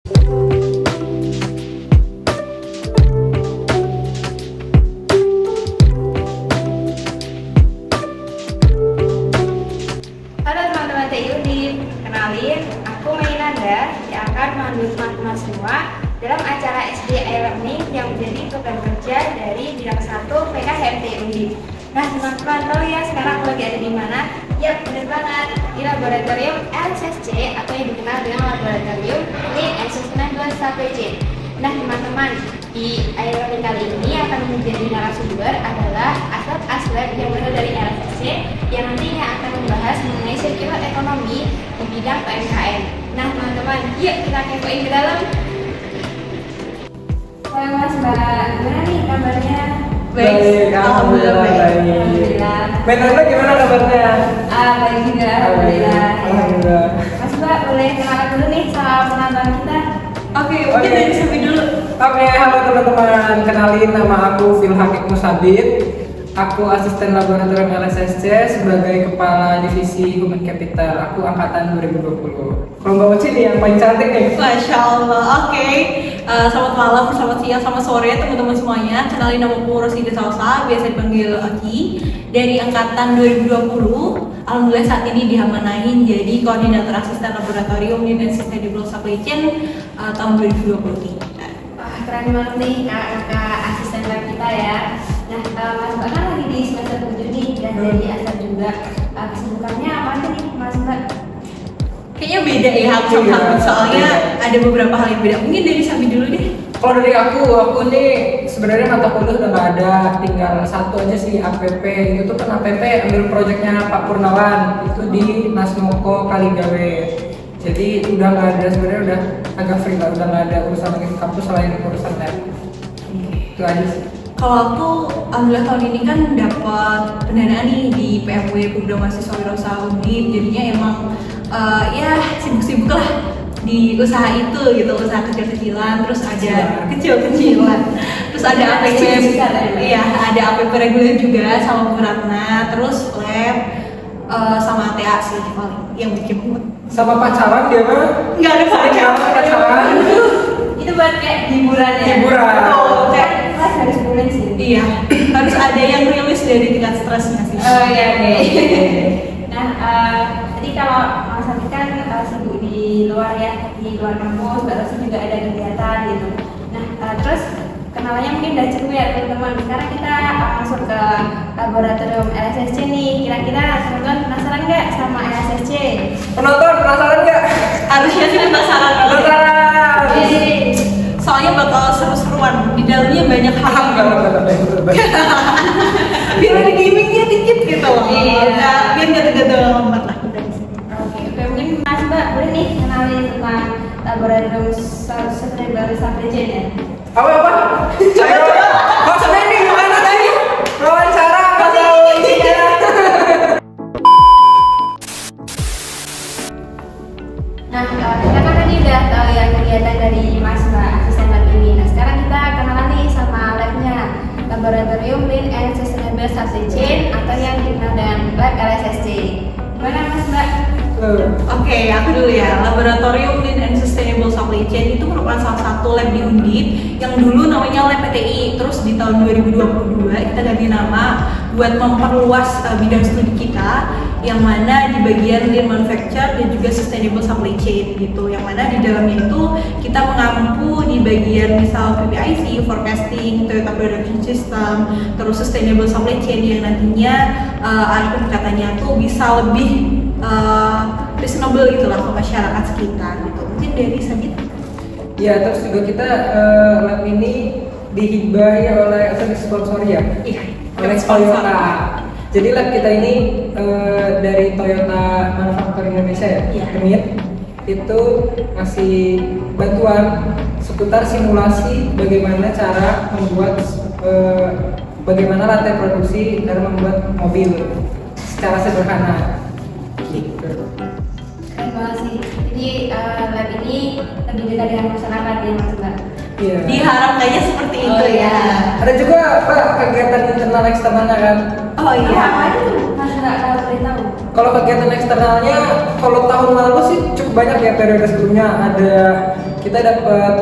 Halo teman-teman TI Undip, kenalin aku Mainanda yang akan memandu teman-teman semua dalam acara SD e-learning yang menjadi program kerja dari bidang 1 PKHM TI Undip. Nah teman-teman tahu ya sekarang aku lagi ada di mana? Ya benar banget, di laboratorium LSSC atau yang dikenal dengan laboratorium Lean and Sustainable Supply Chain. Nah teman-teman, di e-learning kali ini akan menjadi narasumber adalah Asad Aslab yang berasal dari LSSC yang nantinya akan membahas mengenai circular economy di bidang UMKM. Nah teman-teman, yuk kita kepoin ke dalam. Halo Mas Mbak, gimana nih kabarnya? Baik, alhamdulillah baik. Alhamdulillah. Menurutnya gimana kabarnya? Baik juga, alhamdulillah. Alhamdulillah. Mas Mbak, boleh kenalan dulu nih sama penonton kita? Oke, mungkin dari Sabi dulu. Oke, halo teman-teman. Kenalin, nama aku Filhakik Musabit. Aku asisten laboratorium LSSC sebagai kepala divisi Human Capital. Aku angkatan 2020. Kalau Mbak Uci nih yang paling cantik nih. Masya Allah. Oke. Selamat malam, selamat siang, selamat sore teman-teman semuanya. Kenalin nama aku Rosida Salsa, biasa dipanggil Aki. Dari angkatan 2020. Alhamdulillah saat ini diamanahin jadi koordinator asisten laboratorium dan Sustainable Supply Chain tahun 2023. Wah, keren banget nih kakak asisten lab kita ya. Nah, Mas Mbak kan lagi di semester 7 nih dan jadi asal juga. Kesibukannya apa aja nih Mas Mbak? Kayaknya beda ya aku sama kamu, soalnya ada beberapa hal yang beda. Mungkin dari Sabi dulu deh. Kalau dari aku nih sebenarnya mata kuliah udah nggak ada, tinggal satu aja sih APP. Itu tuh kan APP ambil proyeknya Pak Purnawan itu di Nasmoko Kaligawe. Jadi udah nggak ada, sebenarnya udah agak free lah, udah nggak ada urusan lagi di kampus selain urusan lab. Itu aja sih. Kalau aku, alhamdulillah tahun ini kan dapat pendanaan nih di PMW Program Mahasiswa Wirausaha Undip. Jadinya emang ya sibuk-sibuk lah di usaha itu gitu, usaha kecil-kecilan, terus ada kecil-kecilan, terus ada APP, iya ada APP reguler juga sama Bu Ratna, terus lab sama TA sih paling yang bikin mood. Sama pacaran dia mah? Nggak ada pacaran. Itu buat kayak hiburan ya? Hiburan. Oh, kayak kelas harus bulan sih. Iya, harus ada yang rilis dari tingkat stresnya sih. Oh iya, oke. Nah, tadi kalau Mas Andi kan sibuk di luar ya, di luar kampus, terus juga ada kegiatan gitu. Nah, terus kenalannya mungkin udah cukup ya teman-teman. Sekarang kita masuk ke laboratorium LSSC nih. Kira-kira teman-teman penasaran nggak sama LSSC? Penonton penasaran nggak? Harusnya sih penasaran. Penasaran. Soalnya bakal seru-seruan. Di dalamnya banyak hal. Biar ada gamingnya dikit gitu. Iya. Biar nggak tegang amat lah. Oke, mungkin Mas Mbak boleh nih kenalin tentang laboratorium Sustainable Supply Chain ya? Apa? Ayo, maksudnya ini gimana tadi? Wawancara atau bicara? Nah, kita kan tadi udah tahu ya kegiatan dari Mas Mbak asisten lab ini. Nah, sekarang kita kenalan nih sama labnya, Laboratorium Lean and Sustainable Supply Chain atau yang dikenal dengan Lab LSSC. Gimana Mas Mbak? Oke, aku dulu ya. Laboratorium Lean and Sustainable Supply Chain itu merupakan salah satu lab di Undip yang dulu namanya Lab PTI. Terus di tahun 2022 kita ganti nama buat memperluas bidang studi kita, yang mana di bagian Lean Manufacture dan juga Sustainable Supply Chain gitu. Yang mana di dalamnya itu kita mengampu di bagian misal PPIC, forecasting, Toyota Production System, terus Sustainable Supply Chain yang nantinya arti pendekatannya tuh bisa lebih reasonable gitulah ke masyarakat sekitar gitu. Mungkin dari Sabit. Ya, terus juga kita lab ini dihibahi oleh atau disponsori ya? Iya. Oleh Toyota. Jadi lab kita ini dari Toyota Manufacturing Indonesia ya, Iya. TMIT, itu ngasih bantuan seputar simulasi bagaimana cara membuat bagaimana rantai produksi dalam membuat mobil secara sederhana. Keren banget sih. Jadi lab ini lebih dekat dengan masyarakat ya Mas Mbak. Iya. Diharapkannya seperti itu ya. Ada juga Pak kegiatan internal eksternalnya kan? Oh iya. Apa itu Mas Mbak kalau boleh tahu? Kalau kegiatan eksternalnya, kalau tahun lalu sih cukup banyak ya, periode sebelumnya ada kita dapat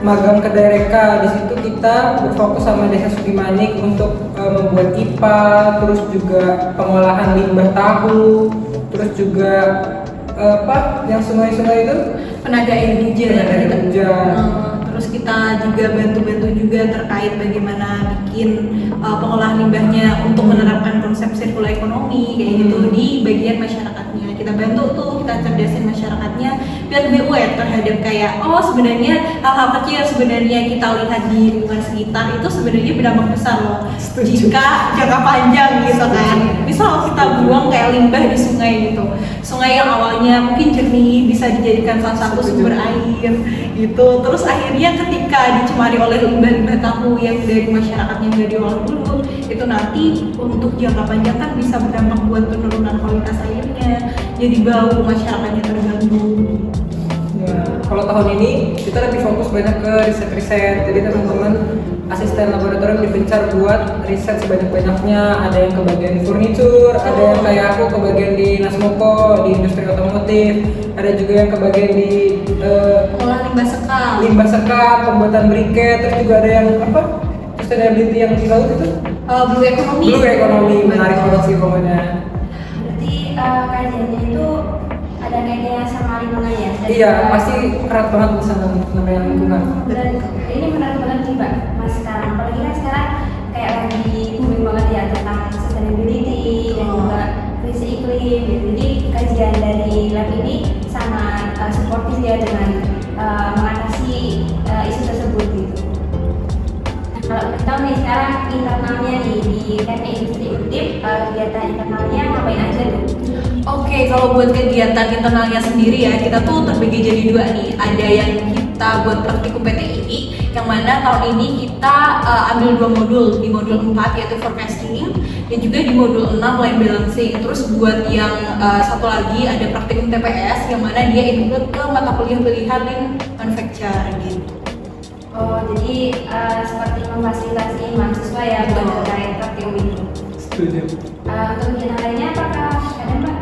magang ke Daereka. Di situ kita berfokus sama Desa Sudimanik untuk membuat IPA, terus juga pengolahan limbah tahu, terus juga yang sungai-sungai itu Penaga air hujan. Terus kita juga bantu-bantu juga terkait bagaimana bikin pengolahan limbahnya untuk menerapkan konsep sirkular ekonomi kayak gitu di bagian masyarakatnya. Kita bantu tuh, kita cerdasin masyarakatnya biar lebih aware terhadap kayak sebenarnya hal-hal kecil sebenarnya kita lihat di lingkungan sekitar itu sebenarnya berdampak besar loh. Jika jangka panjang gitu kan. Misal kita buang kayak limbah di sungai gitu. Sungai yang awalnya mungkin jernih bisa dijadikan salah satu sumber air gitu. Terus akhirnya ketika dicemari oleh limbah-limbah tahu yang dari masyarakatnya nggak diolah dulu, itu nanti untuk jangka panjang kan bisa berdampak buat penurunan kualitas airnya, jadi bau, masyarakatnya terganggu. Ya, kalau tahun ini kita lebih fokus banyak ke riset-riset, jadi teman-teman asisten laboratorium dipencar buat riset sebanyak-banyaknya. Ada yang ke bagian furniture, ada yang kayak aku ke bagian di Nasmoko, di industri otomotif, ada juga yang ke bagian di olah limbah sekam, pembuatan briket, terus juga ada yang sustainability yang di laut itu blue economy, menarik banget sih pokoknya. Berarti kajiannya itu ada kaitannya sama lingkungan ya? Iya, pasti erat banget sama namanya lingkungan. Dan ini menarik banget nih Mbak, Mas sekarang. Apalagi kan sekarang kayak lagi booming banget ya tentang sustainability dan juga krisis iklim gitu. Jadi kajian dari lab ini sangat suportif ya dengan mengatasi isu tersebut gitu. Nah, kalau kita tahu nih sekarang internalnya nih di Teknik Industri Undip, kegiatan internalnya ngapain aja tuh? Oke, kalau buat kegiatan internalnya sendiri ya, kita tuh terbagi jadi dua nih. Ada yang kita buat praktikum PTI, yang mana tahun ini kita ambil 2 modul. Di modul 4 yaitu forecasting, dan juga di modul 6 line balancing. Terus buat yang satu lagi ada praktikum TPS, yang mana dia include ke mata kuliah pilihan lean manufacture gitu. Oh, jadi seperti memfasilitasi mahasiswa ya buat terkait praktikum itu. Setuju. Untuk kegiatan lainnya apakah ada Mbak?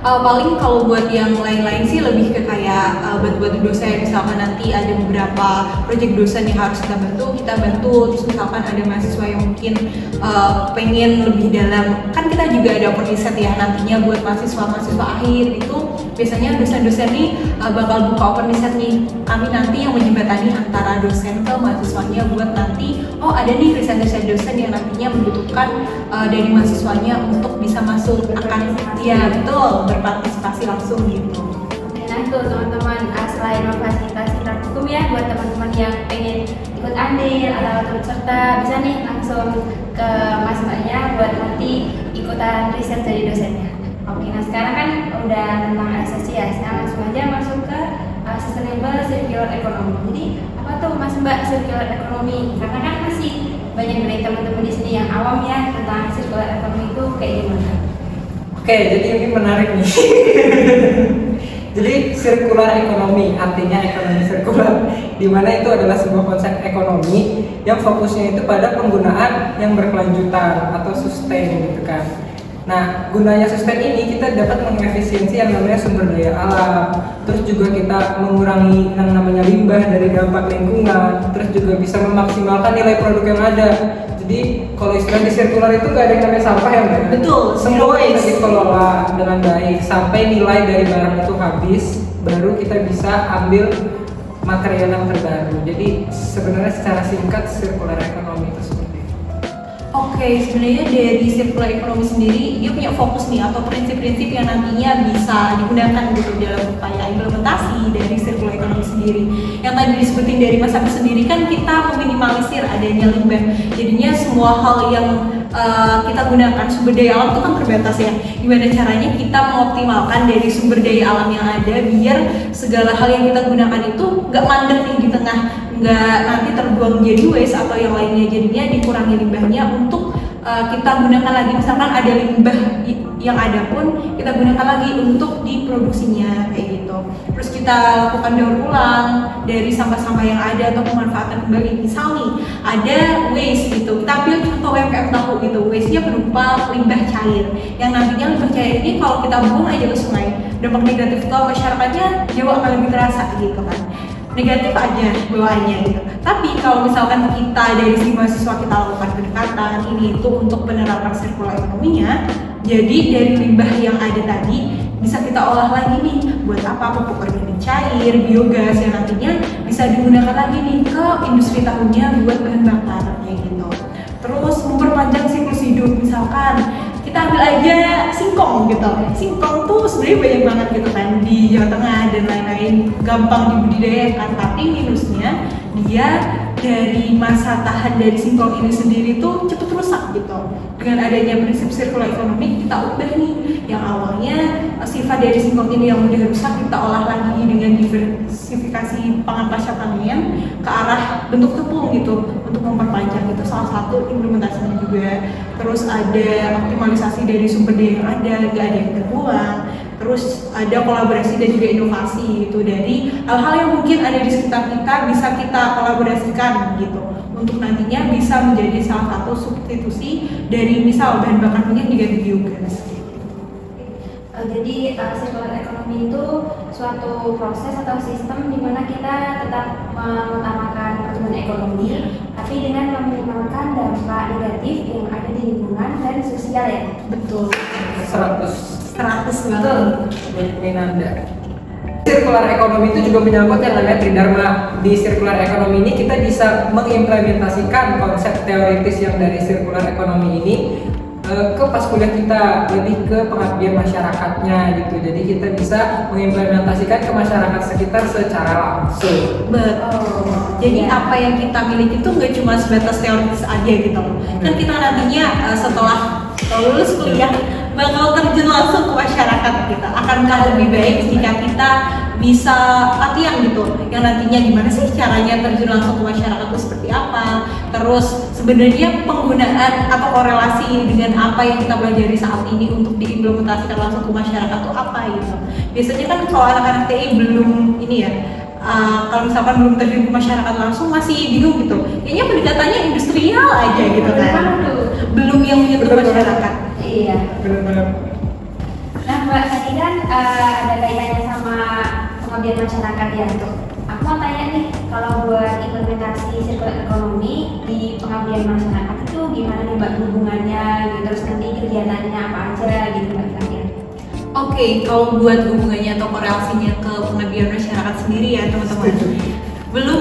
Paling kalau buat yang lain-lain sih lebih ke kayak bantu-bantu dosen. Misalkan nanti ada beberapa proyek dosen yang harus kita bantu. Terus misalkan ada mahasiswa yang mungkin pengen lebih dalam, kan kita juga ada open riset ya nantinya buat mahasiswa akhir itu biasanya dosen-dosen nih bakal buka open riset nih. Kami nanti yang menjembatani antara dosen ke mahasiswanya buat nanti ada nih riset-riset dosen yang nantinya membutuhkan dari mahasiswanya untuk bisa masuk akan ya betul berpartisipasi langsung gitu. Oke, nah itu teman-teman selain memfasilitasi praktikum ya buat teman-teman yang pengen ikut andil atau turut serta bisa nih langsung ke Mas Mbaknya buat nanti ikutan riset dari dosennya. Oke, nah sekarang kan udah tentang SSC ya, sekarang langsung aja masuk ke Sustainable Circular Economy. Jadi apa tuh Mas Mbak Circular Economy? Karena kan masih banyak dari teman-teman di sini yang awam ya tentang Circular Economy itu kayak gimana? Oke, jadi ini menarik nih. Jadi circular economy artinya ekonomi sirkular, di mana itu adalah sebuah konsep ekonomi yang fokusnya itu pada penggunaan yang berkelanjutan atau sustain gitu kan. Nah, gunanya sustain ini kita dapat mengefisiensi yang namanya sumber daya alam, terus juga kita mengurangi yang namanya limbah dari dampak lingkungan, terus juga bisa memaksimalkan nilai produk yang ada. Jadi kalau istilah di sirkular itu nggak ada yang namanya sampah ya Mbak? Betul, Semua bisa dikelola dengan baik sampai nilai dari barang itu habis, baru kita bisa ambil material yang terbaru. Jadi sebenarnya secara singkat sirkular ekonomi itu seperti itu. Oke, sebenarnya dari circular economy sendiri dia punya fokus nih atau prinsip-prinsip yang nantinya bisa digunakan gitu dalam upaya implementasi dari circular economy sendiri. Yang tadi disebutin dari Mas Agus sendiri kan kita meminimalisir adanya limbah. Jadinya semua hal yang kita gunakan sumber daya alam itu kan terbatas ya. Gimana caranya kita mengoptimalkan dari sumber daya alam yang ada biar segala hal yang kita gunakan itu nggak mandek nih di tengah, nggak nanti terbuang jadi waste atau yang lainnya. Jadinya dikurangi limbahnya untuk kita gunakan lagi. Misalkan ada limbah yang ada pun kita gunakan lagi untuk diproduksinya kayak gitu. Terus kita lakukan daur ulang dari sampah-sampah yang ada atau pemanfaatan kembali. Misal nih ada waste gitu, kita ambil contoh UMKM tahu gitu, waste-nya berupa limbah cair yang nantinya limbah cair ini kalau kita buang aja ke sungai, dampak negatif ke masyarakatnya jauh akan lebih terasa gitu kan. negatif aja bawaannya gitu. Tapi kalau misalkan kita dari si mahasiswa kita lakukan pendekatan ini itu untuk penerapan sirkular ekonominya, jadi dari limbah yang ada tadi bisa kita olah lagi nih buat apa, pupuk organik cair, biogas yang nantinya bisa digunakan lagi nih ke industri tahunya buat bahan bakar kayak gitu. Terus memperpanjang siklus hidup, misalkan kita ambil aja singkong gitu. Singkong tuh sebenarnya banyak banget gitu kan di Jawa Tengah dan lain-lain, gampang dibudidayakan, tapi minusnya dia dari masa tahan dari singkong ini sendiri tuh cepet rusak gitu. Dengan adanya prinsip sirkular ekonomi kita ubah nih, yang awalnya sifat dari singkong ini yang mudah rusak kita olah lagi dengan diversifikasi pangan pasca panen ke arah bentuk tepung gitu untuk memperpanjang, itu salah satu implementasinya juga. Terus ada optimalisasi dari sumber daya yang ada, gak ada yang terbuang. Terus ada kolaborasi dan juga inovasi gitu dari hal-hal yang mungkin ada di sekitar kita bisa kita kolaborasikan gitu untuk nantinya bisa menjadi salah satu substitusi dari misal bahan bakar minyak diganti biogas. Jadi sirkular ekonomi itu suatu proses atau sistem di mana kita tetap mengutamakan pertumbuhan ekonomi, tapi dengan meminimalkan dampak negatif yang ada di lingkungan dan sosial ya. Betul. 100 banget. Minanda. Sirkular ekonomi itu juga menyangkut yang namanya tridharma. Di sirkular ekonomi ini kita bisa mengimplementasikan konsep teoritis yang dari sirkular ekonomi ini ke pas kuliah kita, lebih ke pengabdian masyarakatnya gitu. Jadi kita bisa mengimplementasikan ke masyarakat sekitar secara langsung. Betul. Jadi apa yang kita miliki itu nggak cuma sebatas teoritis aja gitu. Kan kita nantinya setelah lulus kuliah bakal terjun langsung ke masyarakat kita. Akankah lebih baik jika kita bisa latihan gitu, yang nantinya gimana sih caranya terjun langsung ke masyarakat itu seperti apa, terus sebenarnya penggunaan atau korelasi dengan apa yang kita pelajari saat ini untuk diimplementasikan langsung ke masyarakat itu apa gitu. Biasanya kan kalau anak-anak TI belum ini ya, kalau misalkan belum terjun ke masyarakat langsung masih bingung gitu, kayaknya pendekatannya industrial aja gitu kan, belum yang menyentuh masyarakat. Iya. Benar-benar. Nah Mbak, tadi kan ada kaitannya sama pengabdian masyarakat ya tuh. Aku mau tanya nih, kalau buat implementasi sirkular ekonomi di pengabdian masyarakat itu gimana nih Mbak hubungannya gitu, terus nanti kegiatannya apa aja gitu Mbak kira-kira? Oke, kalau buat hubungannya atau korelasinya ke pengabdian masyarakat sendiri ya teman-teman. Belum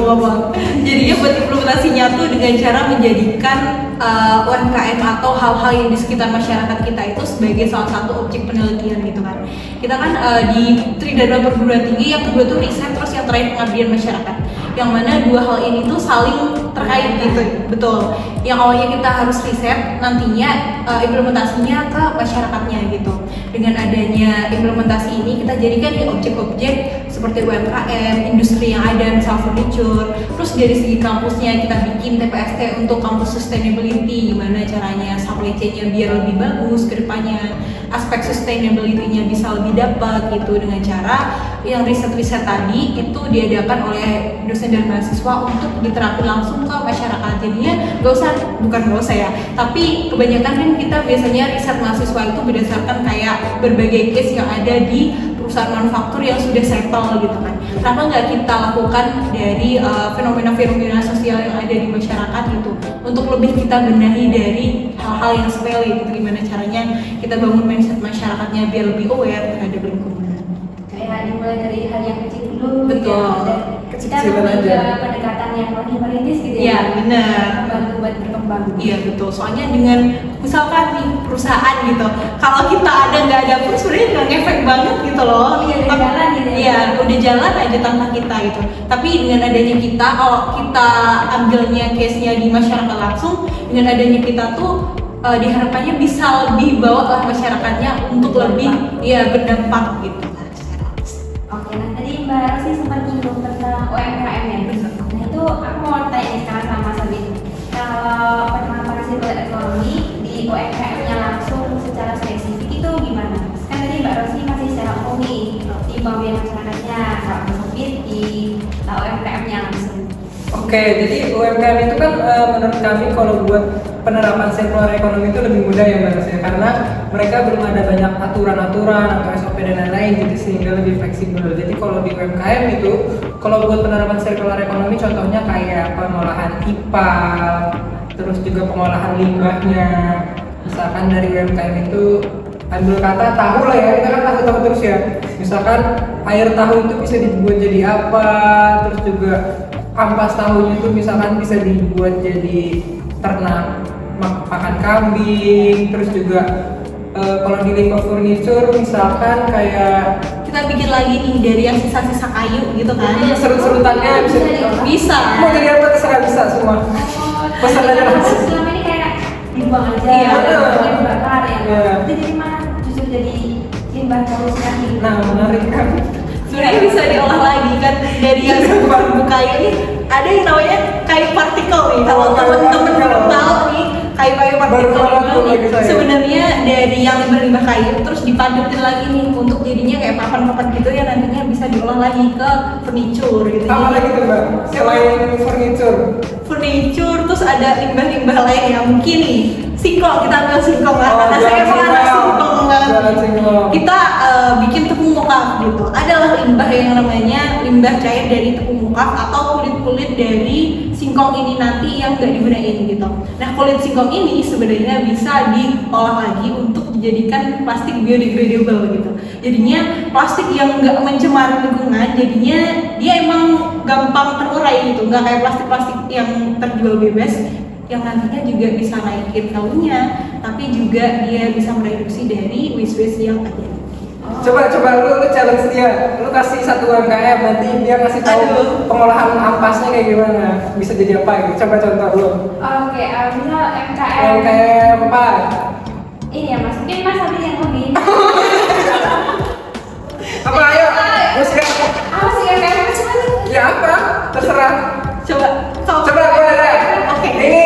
ngomong. Jadinya buat implementasinya tuh dengan cara menjadikan UMKM atau hal-hal yang di sekitar masyarakat kita itu sebagai salah satu objek penelitian gitu kan. Kita kan di Tridharma perguruan tinggi, yang kedua tuh riset, terus yang terakhir pengabdian masyarakat. Yang mana dua hal ini tuh saling terkait gitu, betul. Yang awalnya kita harus riset, nantinya implementasinya ke masyarakatnya gitu. Dengan adanya implementasi ini kita jadikan di objek-objek seperti UMKM, industri yang ada, misal furniture. Terus dari segi kampusnya kita bikin TPST untuk kampus sustainability, gimana caranya supply chain-nya biar lebih bagus ke depannya, aspek sustainability-nya bisa lebih dapat gitu, dengan cara yang riset-riset tadi itu diadakan oleh dosen dan mahasiswa untuk diterapkan langsung ke masyarakat. Jadinya nggak usah ya, tapi kebanyakan kan kita biasanya riset mahasiswa itu berdasarkan kayak berbagai case yang ada di perusahaan manufaktur yang sudah settle gitu kan. Kenapa nggak kita lakukan dari fenomena-fenomena sosial yang ada di masyarakat gitu, untuk lebih kita benahi dari hal-hal yang sepele gitu, gimana caranya kita bangun mindset masyarakatnya biar lebih aware terhadap lingkungan. Kayak dimulai dari hal yang kecil dulu. Betul. Ya, kita lebih ke pendekatan yang lebih merintis gitu ya. Iya benar. Bantu buat berkembang. Iya betul. Soalnya dengan misalkan nih perusahaan gitu, kalau kita nggak ada pun sebenarnya nggak ngefek banget gitu loh. Iya, udah jalan gitu ya. Iya, udah jalan aja tanpa kita gitu. Tapi dengan adanya kita, kalau kita ambilnya case-nya di masyarakat langsung, dengan adanya kita tuh diharapkannya bisa lebih bawa lah masyarakatnya untuk lebih berdampak gitu. Oke, nah tadi Mbak Rosi sempat menyinggung tentang UMKM ya. Nah itu aku mau tanya nih sekarang sama Mas Abid. Kalau penerapan sirkular ekonomi di UMKM-nya langsung secara spesifik itu gimana? Kan tadi Mbak Rosi masih secara umum nih di pengabdian masyarakatnya, kalau Mas Abid di UMKM-nya langsung. Oke, jadi UMKM itu kan menurut kami kalau buat penerapan circular economy itu lebih mudah ya Mbak Ros ya, karena mereka belum ada banyak aturan-aturan atau SOP dan lain-lain gitu sehingga lebih fleksibel. Jadi kalau di UMKM itu, kalau buat penerapan circular economy contohnya kayak pengolahan ipal, terus juga pengolahan limbahnya. Misalkan dari UMKM itu ambil kata tahu lah ya, kita kan tahu terus ya. Misalkan air tahu itu bisa dibuat jadi apa, terus juga ampas tahunya itu misalkan bisa dibuat jadi ternak makan kambing, terus juga kalau di limbah furniture misalkan kayak kita bikin lagi nih dari yang sisa-sisa kayu gitu kan. serut-serutannya Bisa. Mau jadi apa terserah bisa semua. Pesan aja langsung. Selama ini kayak dibuang aja, Iya. dibakar ya. Iya. Itu jadi malah justru jadi limbah terus lagi. Nah menarik kan. Sebenarnya bisa diolah lagi kan dari yang bumbu kayu ini ada yang namanya kayu partikel nih. Kalau teman-teman belum tahu nih kayu-kayu partikel ini sebenarnya dari yang limbah-limbah kayu terus dipadetin lagi nih untuk jadinya kayak papan-papan gitu ya, nantinya bisa diolah lagi ke furniture gitu. Apa lagi tuh Mbak? Selain Furniture terus ada limbah-limbah lain yang mungkin nih singkong, kita ambil singkong lah karena saya emang anak singkong banget. Kita bikin tepung mokaf gitu. Adalah limbah yang namanya limbah cair dari tepung mokaf atau kulit-kulit dari singkong ini nanti yang nggak digunain gitu. Nah kulit singkong ini sebenarnya bisa diolah lagi untuk dijadikan plastik biodegradable gitu. Jadinya plastik yang nggak mencemari lingkungan, jadinya dia emang gampang terurai gitu, nggak kayak plastik-plastik yang terjual bebas yang nantinya juga bisa naikin kalorinya, tapi juga dia bisa mereduksi dari waste yang ada. Coba lu challenge dia, lu kasih satu UMKM nanti dia kasih tahu pengolahan ampasnya kayak gimana, bisa jadi apa gitu. Coba contoh lu. Oke, misal MKM. UMKM apa? Ini ya Mas, mungkin Mas ada yang lebih. Apa ayo? Musik Apa sih MKM? ya apa? Terserah. Coba gue ada. Oke. Ini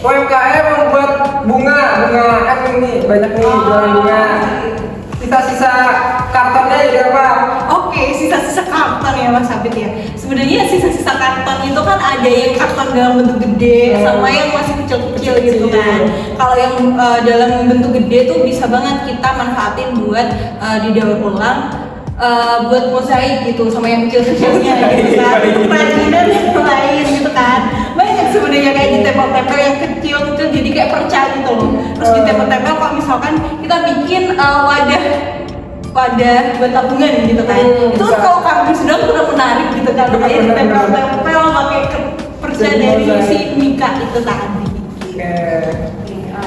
UMKM membuat bunga kan ini banyak nih jualan bunga. Sisa-sisa kartonnya jadi apa? Oke, sisa-sisa karton ya Mas Abid ya. Sebenarnya sisa-sisa karton itu kan ada yang karton dalam bentuk gede sama yang masih kecil-kecil gitu kan. Kalau yang dalam bentuk gede tuh bisa banget kita manfaatin buat didaur ulang, buat mosaik gitu sama yang kecil-kecilnya gitu kan. Kerajinan yang lain gitu kan. Banyak sebenarnya kayak ditempel-tempel yang kecil-kecil jadi kayak perca gitu loh. Terus ditempel-tempel kalau misalkan kita bikin wadah buat tabungan gitu kan. Itu kan kalau kami sudah udah menarik gitu kan. Makanya ditempel-tempel pakai perca dari si Mika itu tadi.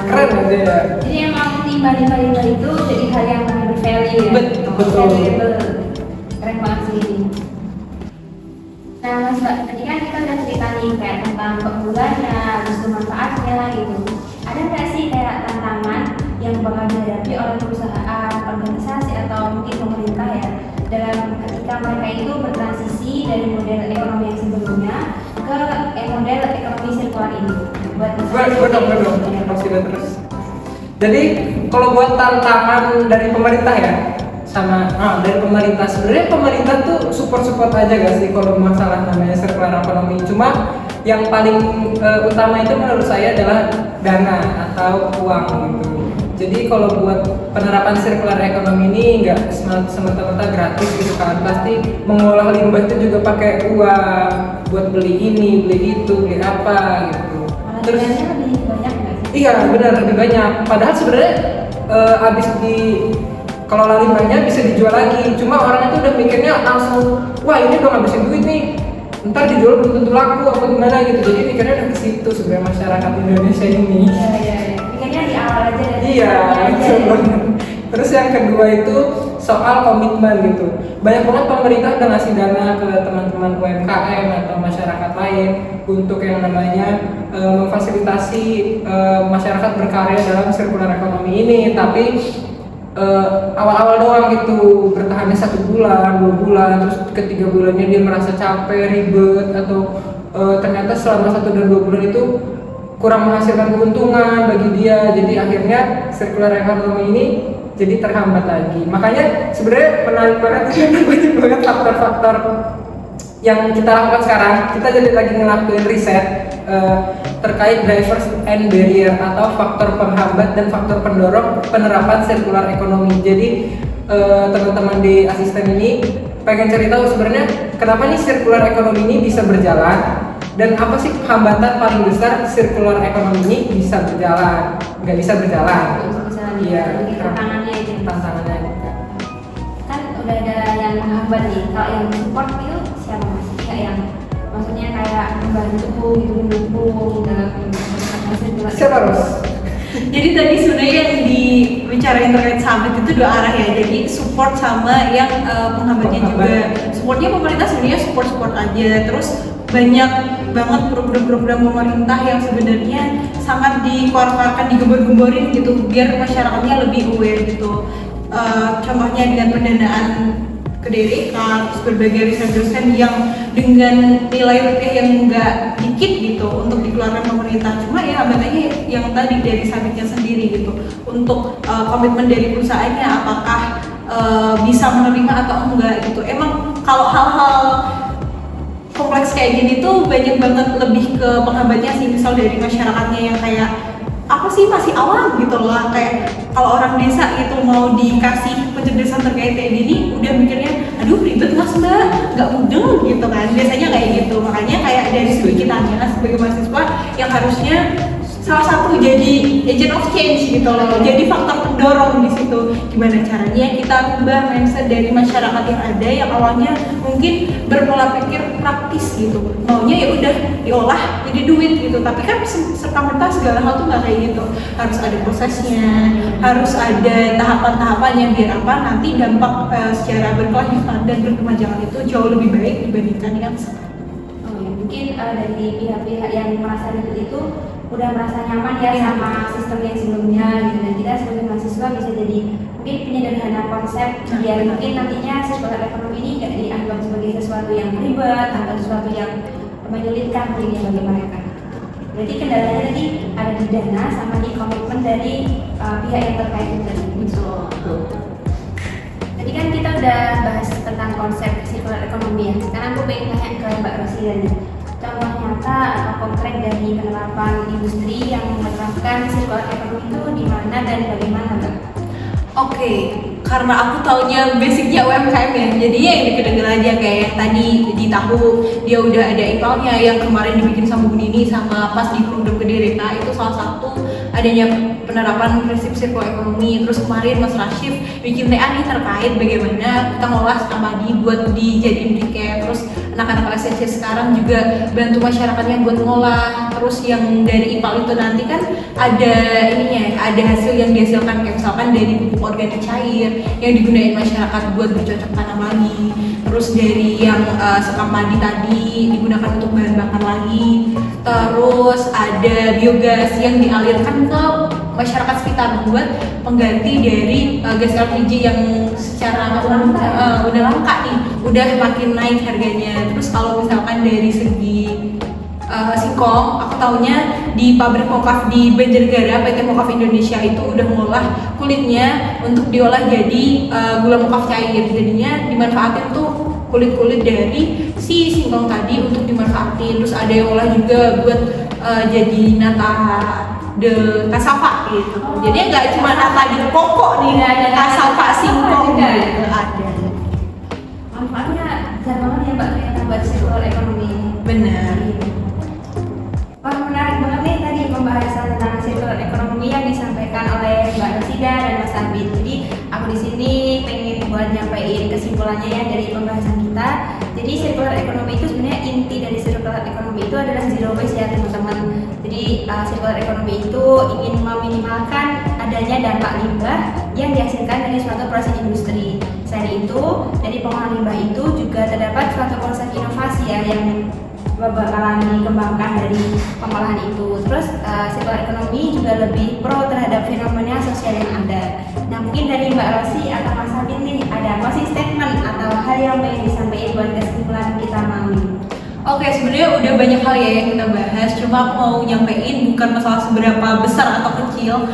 Keren aja ya. Jadi emang limbah-limbah itu jadi hal yang bervalue ya. Betul. Keren banget sih ini. Nah Mas Mbak, tadi kan kita udah cerita nih kayak tentang keunggulannya, terus manfaatnya gitu. Ada nggak sih kayak tantangan yang bakal dihadapi oleh perusahaan, organisasi atau mungkin pemerintah ya dalam ketika mereka itu bertransisi dari model ekonomi yang sebelumnya ke model ekonomi sirkular ini? Buat terus. Jadi kalau buat tantangan dari pemerintah ya, sama dari pemerintah sebenarnya pemerintah tuh support aja gak sih kalau masalah namanya circular economy. Cuma yang paling utama itu menurut saya adalah dana atau uang gitu. Jadi kalau buat penerapan circular economy ini nggak semata-mata gratis gitu kan, pasti mengolah limbah itu juga pakai uang buat beli ini, beli itu, beli apa gitu. Terus lebih banyak nggak sih? Iya benar, lebih banyak. Padahal sebenarnya habis di kalau limbahnya bisa dijual lagi, cuma orang itu udah mikirnya langsung, wah ini udah ngabisin duit nih, ntar dijual belum tentu laku apa gimana gitu. Jadi mikirnya udah ke situ sebenarnya masyarakat Indonesia ini. Iya. Mikirnya di awal aja dari Iya, betul. Terus yang kedua itu soal komitmen gitu. Banyak banget pemerintah udah ngasih dana ke teman-teman UMKM atau masyarakat lain untuk yang namanya memfasilitasi masyarakat berkarya dalam circular economy ini. Tapi awal-awal doang gitu, bertahannya 1 bulan, 2 bulan, terus ke-3 bulannya dia merasa capek, ribet, atau ternyata selama 1 dan 2 bulan itu kurang menghasilkan keuntungan bagi dia. Jadi akhirnya circular economy ini jadi terhambat lagi. Makanya sebenarnya menarik banget banyak faktor-faktor yang kita lakukan sekarang. Kita jadi lagi ngelakuin riset terkait drivers and barrier atau faktor penghambat dan faktor pendorong penerapan sirkular ekonomi. Jadi teman-teman di asisten ini pengen cari tahu sebenarnya kenapa nih sirkular ekonomi ini bisa berjalan dan apa sih hambatan paling besar sirkular ekonomi ini bisa berjalan, nggak bisa berjalan. Iya, tantangannya itu. Tantangannya Kan udah ada yang menghambat nih. Kalau yang support itu siapa mas? Kayak yang maksudnya kayak membantu gitu, mendukung dalam sirkular. siapa Ros? Jadi tadi sebenarnya yang dibicarain terkait summit itu dua arah ya. Jadi support sama yang penghambatnya juga. Supportnya pemerintah sebenarnya support aja. Terus banyak banget program-program pemerintah yang sebenarnya sangat dikeluarkan, digembor-gemborin gitu biar masyarakatnya lebih aware gitu. Contohnya dengan pendanaan Kedereka, terus berbagai riset-riset yang dengan nilai rupiah yang enggak dikit gitu untuk dikeluarkan pemerintah. Cuma ya hambatannya yang tadi dari summitnya sendiri gitu untuk komitmen dari perusahaannya apakah bisa menerima atau enggak gitu. Emang kalau hal-hal kompleks kayak gini tuh banyak banget lebih ke penghambatnya sih, misal dari masyarakatnya yang kayak apa sih masih awam gitu loh, kayak kalau orang desa gitu mau dikasih penjelasan terkait kayak gini udah mikirnya aduh ribet mas mbak, nggak mudeng gitu kan, biasanya kayak gitu. Makanya kayak dari segi kitanya sebagai mahasiswa yang harusnya salah satu jadi agent of change gitu loh, jadi faktor pendorong di situ. Gimana caranya kita ubah mindset dari masyarakat yang ada yang awalnya mungkin berpola pikir praktis gitu, maunya ya udah diolah jadi duit gitu. Tapi kan serta merta segala hal tuh nggak kayak gitu, harus ada prosesnya, harus ada tahapan-tahapannya biar apa nanti dampak secara berkelanjutan dan berkepanjangan itu jauh lebih baik dibandingkan yang sekarang. Mungkin dari pihak-pihak yang merasa ribet itu udah merasa nyaman ya sama sistem yang sebelumnya gitu, dan kita sebagai mahasiswa bisa jadi mungkin penyederhana konsep biar mungkin nantinya sirkular ekonomi ini nggak dianggap sebagai sesuatu yang ribet atau sesuatu yang menyulitkan mungkin bagi mereka. Berarti kendalanya tadi ada di dana sama di komitmen dari pihak yang terkait itu tadi. Tadi kan kita udah bahas tentang konsep sirkular ekonomi ya. Sekarang aku pengen tanya ke Mbak Rosida nih. Contoh nyata atau konkret dari penerapan industri yang menerapkan sirkular ekonomi itu di mana dan bagaimana, Mbak? Oke, karena aku taunya basicnya UMKM ya, jadi ya yang deket-deket aja kayak yang tadi di tahu dia udah ada ipalnya yang kemarin dibikin sama Bu Nini sama pas di program Kedereka itu salah satu adanya penerapan prinsip sirkular ekonomi. Terus kemarin Mas Rashif bikin TA nih terkait bagaimana kita ngolah sampah buat dijadiin briket. Terus anak-anak SSC sekarang juga bantu masyarakatnya buat ngolah. Terus yang dari IPAL itu nanti kan ada ininya, ada hasil yang dihasilkan kayak misalkan dari pupuk organik cair yang digunain masyarakat buat bercocok tanam lagi. Terus dari yang sekam padi tadi digunakan untuk bahan bakar lagi. Terus ada biogas yang dialirkan ke masyarakat sekitar buat pengganti dari gas LPG yang secara udah langka nih, udah makin naik harganya. Terus kalau misalkan dari segi singkong, aku taunya di pabrik mokaf di Banjarnegara, PT Mokaf Indonesia itu udah ngolah kulitnya untuk diolah jadi gula mokaf cair. Jadinya dimanfaatin tuh kulit-kulit dari si singkong tadi untuk dimanfaatin. Terus ada yang olah juga buat jadi nata de kasava gitu. Jadi nggak cuma nata di pokok nih, kasava singkong juga ada. Manfaatnya besar banget ya Mbak ternyata buat sirkular ekonomi ini. Benar. Wah, menarik banget nih tadi pembahasan tentang sirkular ekonomi yang disampaikan oleh Mbak Rosida dan Mas Abid. Jadi aku di sini pengen buat nyampein kesimpulannya ya dari pembahasan kita. Jadi sirkular ekonomi itu sebenarnya inti dari sirkular ekonomi itu adalah zero waste ya teman-teman. Jadi sirkular ekonomi itu ingin meminimalkan adanya dampak limbah yang dihasilkan dari suatu proses industri. Selain itu, dari pengolahan limbah itu juga terdapat suatu konsep inovasi ya yang bakalan dikembangkan dari pengolahan itu. Terus sirkular ekonomi juga lebih pro terhadap fenomena sosial yang ada. Nah mungkin dari Mbak Rosi atau Mas Sabin nih ada apa sih statement atau hal yang pengen disampaikan buat kesimpulan kita malam ini? Oke, sebenarnya udah banyak hal ya yang kita bahas. Cuma aku mau nyampein bukan masalah seberapa besar atau kecil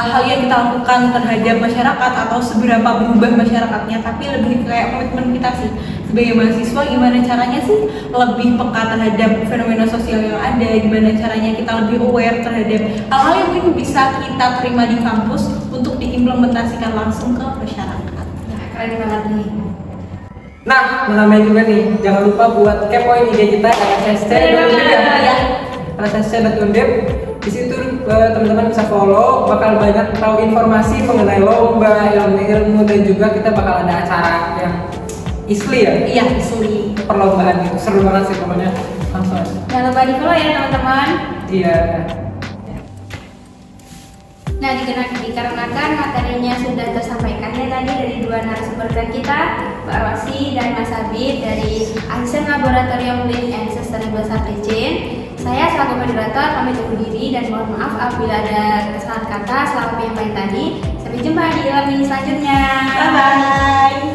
hal yang kita lakukan terhadap masyarakat atau seberapa berubah masyarakatnya, tapi lebih kayak komitmen kita sih sebagai mahasiswa. Gimana caranya sih lebih peka terhadap fenomena sosial yang ada, gimana caranya kita lebih aware terhadap hal-hal yang mungkin bisa kita terima di kampus untuk diimplementasikan langsung ke masyarakat. Nah, keren banget nih. Nah, namanya juga nih, jangan lupa buat kepoin IG kita rsst.undip ya. rsst.undip. Di situ teman-teman bisa follow, bakal banyak tahu informasi mengenai lomba, ilmu dan juga kita bakal ada acara yang isli ya. Iya, isli. Perlombaan gitu, seru banget sih pokoknya. Langsung. Jangan lupa di follow ya teman-teman. Iya. Nah, dikarenakan materinya sudah tersampaikan ya tadi dari dua narasumber kita, Mbak Rosi dan Mas Habib dari Asisten Laboratorium Lean and Sustainable Supply Chain. Saya selaku moderator pamit undur diri dan mohon maaf apabila ada kesalahan kata selama penyampaian tadi. Sampai jumpa di e-learning selanjutnya. Bye bye.